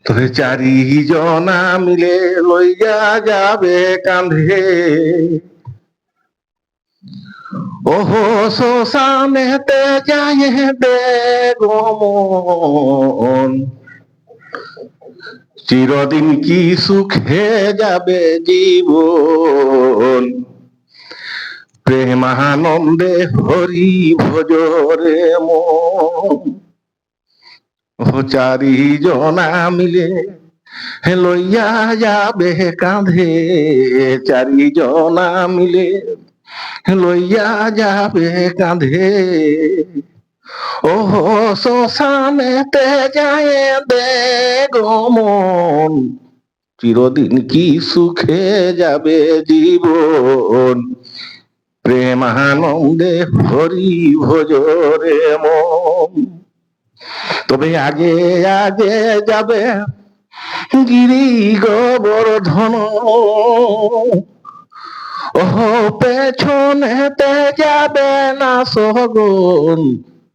তবে চারি জনা মিলে লইয়া যাবে কাঁধে, ওহো শ্মশানেতে যাইবে গমন, চিরদিন কি সুখে যাবে জীবন, প্রেমানন্দে হরি ভজরে মন। ও চারি জনা মিলে লইয়া যাবে কাঁধে, চারি জনা মিলে লইয়া যাবে কাঁধে, ওহো শ্মশানেতে যায় দে গমন, চিরদিন কি সুখে যাবে জীবন, প্রেমানন্দে হরি ভজরে মন। তবে আগে আগে যাবে গিরি গোবর্ধন, ওহো পেছনেতে যাবে না সগন,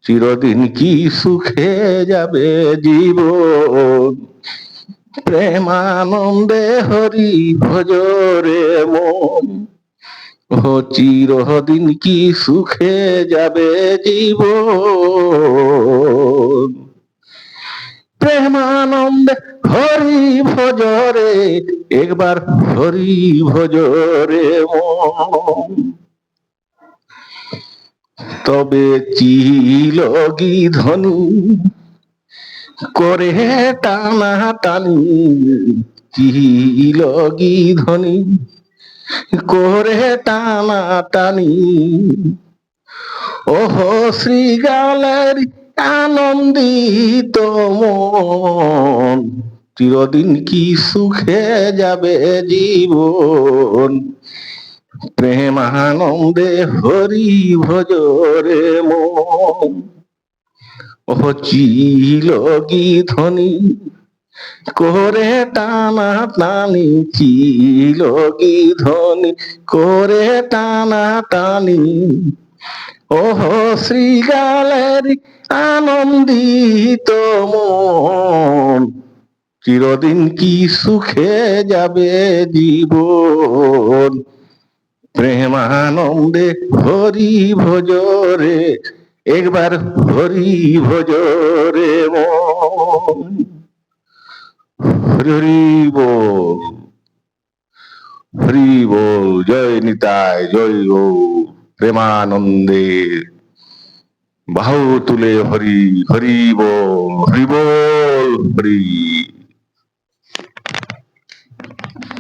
চিরদিন কি সুখে যাবে জীবন, প্রেমানন্দে হরি ভজরে মন। ও চিরদিন কি সুখে যাবে জীবন, প্রেমানন্দে হরি ভজরে, একবার হরি ভজরে মন। তবে চিলগি ধ্বনি করে টানা টানি, চিলগি ধ্বনি করে টানা টানি, ওহো শ্রীগালের আনন্দিত মন, চিরদিন কি সুখে যাবে জীবন, প্রেমানন্দে হরি ভজরে মন। ওহো চিলগি ধ্বনি করে টানা টানি, চিলগি ধ্বনি করে টানা টানি, ওহো শ্রীগালের আনন্দিত মন, চিরদিন কি সুখে যাবে জীবন, প্রেমানন্দে হরি ভজরে, একবার হরি ভজরে মন। হরি হরি বল, হরি বল, জয় নিতাই, জয় গৌর, প্রেমানন্দে বাহু তুলে হরি হরি বল, হরি বল হরি।